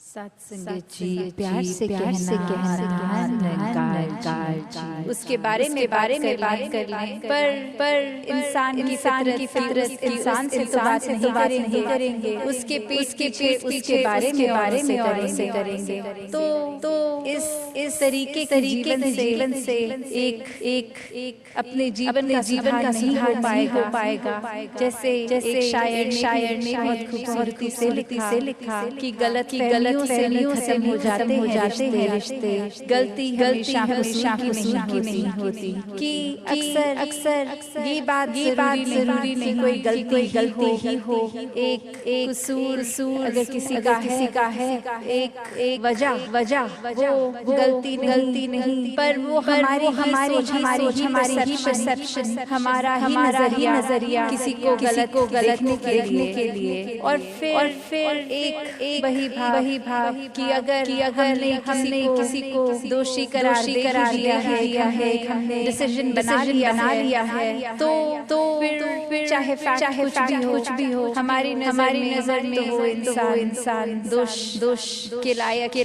सत्संग जी प्यार से कहना निरंकार उसके बारे में बात कर लें पर इंसान की फितरत इंसान से तो बात नहीं करेंगे उसके उसके बारे में करेंगे तो इस तरीके के जीवन से एक अपने जीवन का नहीं हो पाएगा। जैसे एक शायर ने बहुत खूबसूरती से लिखा कि गलतियों से खत्म हो जाते हैं रिश्ते, गलती हमेशा कसूर की नहीं होती। कि अक्सर ये बात जरूरी नहीं कोई गलती ही हो, एक कसूर अगर किसी का है, एक वजह वो गलती नहीं, पर वो हमारी परसेप्शन, हमारा ही नजरिया किसी को गलत देखने के लिए। और फिर एक वही भाव कि अगर हमने किसी को दोषी करार दिया है, हमने डिसीजन बना लिया है, तो फिर चाहे कुछ भी हो हमारी नजर में वो इंसान दोष के लायक ही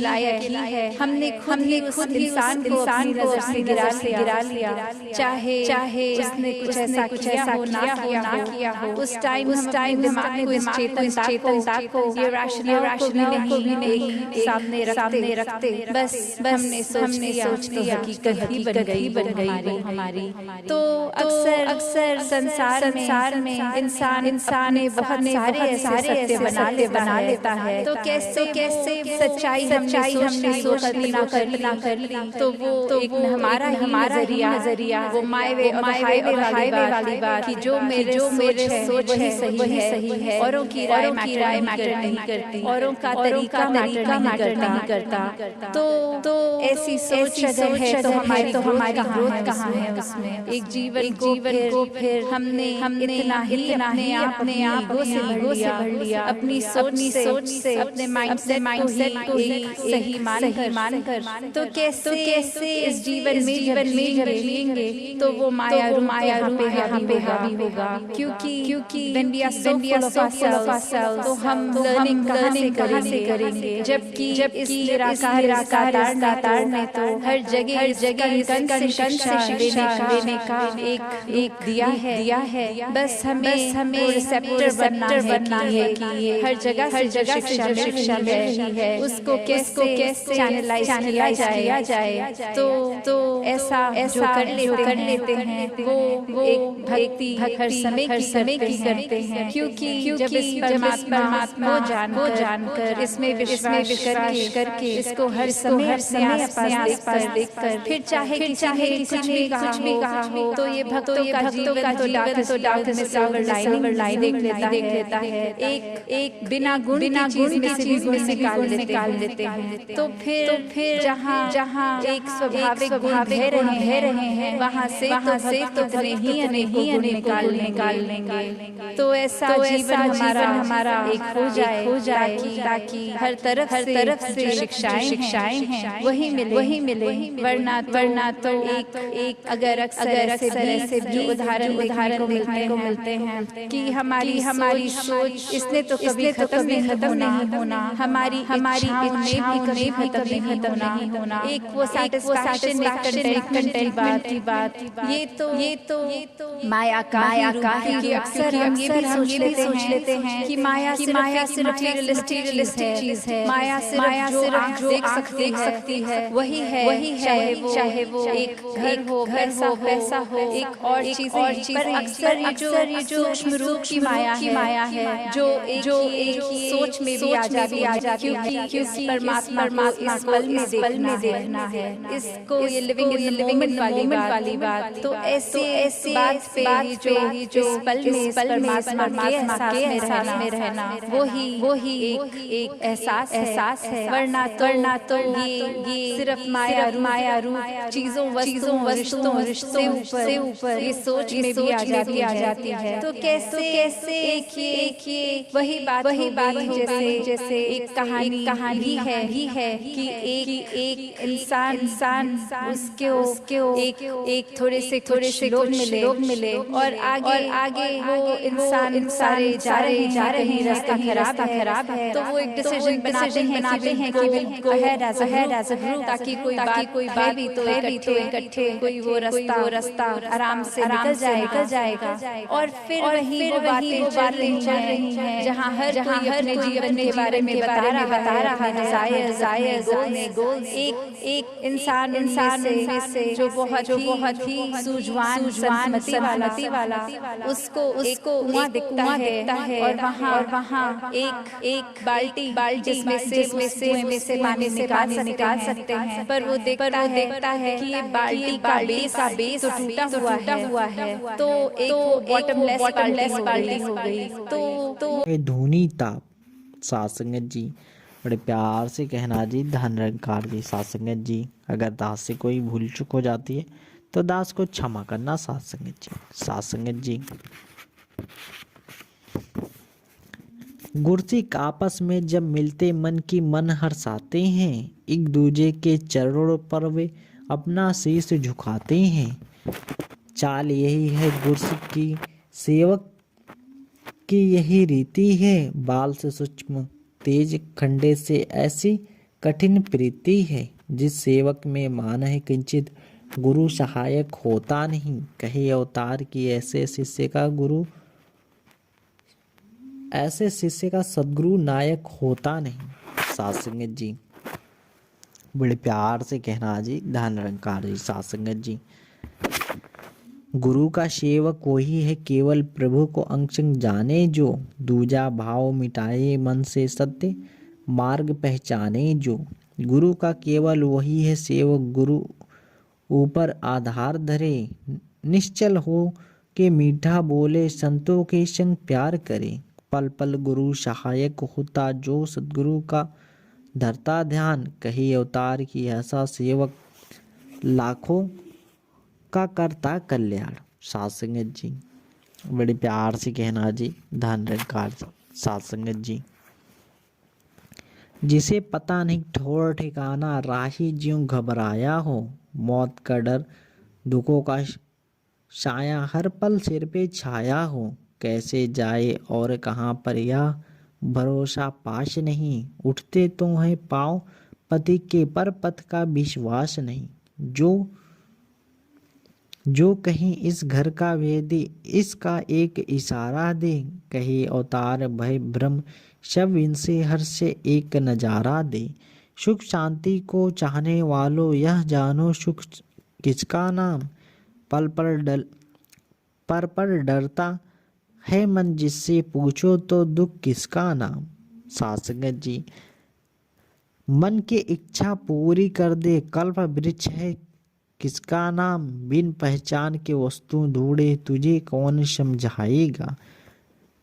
है। हमने खुद इंसान को अपनी नजर से गिरा लिया, चाहे उसने कुछ ऐसा ना किया हो। उस टाइम दिमाग को इस चेतनता को ये राशनल को भी नहीं सामने रखते बस हमने सोच लिया कि हकीकत ही बन गई हमारी। तो अक्सर संसार में इंसान बहुत सारे ऐसे बना लेता है। तो कैसे सच्चाई हमने कल्पना कर ली, तो वो एक हमारा नजरिया वो हाईवे वाली बात कि जो मेरे सोच है सही है, औरों की राय मैटर नहीं करती, औरों का तरीका मैटर नहीं करता। तो ऐसी सोच अगर है तो हमारी ग्रोथ कहाँ है उसमें। एक जीवन को फिर हमने अपने आप से भर लिया, अपनी सोच से अपने माइंडसेट को ही सही मानकर। तो कैसे इस जीवन में जब लेंगे तो वो माया रूप यहाँ पे हावी होगा। क्योंकि when we are so full of ourselves, तो हम लर्निंग कहाँ से करेंगे। जबकि इस निराकार में तो हर जगह कण से देने का एक दिया है। बस हमें रिसेप्टर बनना है कि हर जगह शिक्षा मिल रही है, उसको कैसे चैनलाइज किया जाए। तो ऐसा जो कर लेते हैं वो एक भक्ति हर समय की करते हैं। क्योंकि जब इस परमात्मा को जानकर इसमें विश्वास करके इसको हर समय अपने आसपास देखकर फिर चाहे किसी ने कुछ भी कहा हो, तो ये भक्तों का जीवन तो डार्क में सिल्वर लाइनिंग देख लेता है। एक बिना गुण में से भी गुण निकाल लेते हैं। तो फिर जहाँ एक स्वाभाविक गुण रह रहे हैं वहाँ से तो नहीं गुण निकाल लेंगे। तो ऐसा जीवन हमारा एक हो जाए ताकि हर तरफ से शिक्षाएं हैं वही मिले। वरना तो एक अगर ऐसे भी उदाहरण को मिलते हैं कि हमारी सोच इसने तो कभी खत्म नहीं होना, हमारी इच्छाओं ने भी कभी खत्म नहीं होना। एक वो सैटिस्फैक्शन कंटेंट की बात ये तो माया का ही अक्सर हम ये भी सोच लेते हैं कि माया सिर्फ रियलिस्टिक चीज है। माया सिर्फ जो आँख देख सकती है वही है, चाहे वो एक घर हो, पैसा हो, एक और चीज। पर अक्सर ये जो सूक्ष्म रूप की माया है जो एक सोच में भी आ जाती है। क्योंकि परमात्मा इस पल में देखना है, इसको ये लिविंग इन द मोमेंट वाली बात। तो ऐसी बात पे जो इस पल में परमात्मा के एहसास में रहना वो ही एक एहसास है। वरना तो ये सिर्फ माया रूप चीजों वस्तुओं रिश्तों से ऊपर ये सोच में भी आ जाती है। तो कैसे एक वही बात जैसे एक कहानी है कि एक इंसान उसको एक थोड़े से लोग मिले और आगे वो इंसान सारे जा रहे हैं, रास्ता खराब है। तो वो एक डिसीजन बनाते हैं कि बिल्कुल ahead as a group, ताकि कोई बात भी तो इकट्ठे कोई वो रास्ता आराम से निकल जाएगा। और फिर वही वो बातें चल रही हैं जहाँ हर कोई अपने जीवन के बारे में बता रहा है, डिजायर गोल। एक इंसान में से जो बहुत ही सूझवान संमति वाला उसको कुआं दिखता है और वहाँ एक बाल्टी जिसमें से पानी निकाल सकते हैं, पर वो देखता है कि ये बाल्टी का बेस तो टूटा हुआ है, तो एक बॉटमलेस बाल्टी हो गई। तो ये धूनी ताप साथ संगत जी, बड़े प्यार से कहना जी धन निरंकार जी। साथ संगत जी, अगर दास से कोई भूल चूक हो जाती है तो दास को क्षमा करना साथ संगत जी। साथ संगत जी, गुरसिक आपस में जब मिलते मन की मन हर्षाते हैं, एक दूजे के चरणों पर वे अपना शीश झुकाते हैं। चाल यही है गुरसिक की, सेवक की यही रीति है। बाल से सूक्ष्म तेज खंडे से ऐसी कठिन प्रीति है। जिस सेवक में मान है किंचित, गुरु सहायक होता नहीं। कहे अवतार की ऐसे शिष्य का सद्गुरु नायक होता नहीं। साथ संगत जी, बड़े प्यार से कहना जी धन निरंकार जी। साथ संगत जी, गुरु का सेवक वही है केवल प्रभु को अंशंग जाने जो। दूजा भाव मिटाए मन से सत्य मार्ग पहचाने जो। गुरु का केवल वही है सेवक, गुरु ऊपर आधार धरे। निश्चल हो के मीठा बोले, संतों के संग प्यार करे। पल पल गुरु सहायक होता जो, सद्गुरु का धरता ध्यान। कही अवतार की ऐसा सेवक, लाखों का करता कल्याण। साथ संगत जी, बड़े प्यार से कहना जी धन निरंकार जी। साथ संगत जी, जिसे पता नहीं ठौर ठिकाना, राही ज्यों घबराया हो। मौत का डर दुखों का साया, हर पल सिर पे छाया हो। कैसे जाए और कहाँ पर यह भरोसा पाश नहीं। उठते तो हैं पाँव पति के, पर पथ का विश्वास नहीं। जो कहीं इस घर का वेदी, इसका एक इशारा दे। कहे अवतार भय भ्रम, सब इनसे हर से एक नजारा दे। सुख शांति को चाहने वालों यह जानो, सुख किसका नाम। पल पर डरता है मन, जिससे पूछो तो दुख किसका नाम। साथ संगत जी, मन की इच्छा पूरी कर दे, कल्प वृक्ष है किसका नाम। बिन पहचान के वस्तु ढूंढे, तुझे कौन समझाएगा।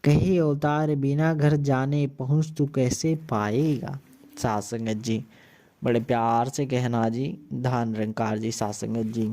कहे अवतार बिना घर जाने, पहुँच तू कैसे पाएगा। साथ संगत जी, बड़े प्यार से कहना जी धन निरंकार जी। साथ संगत जी,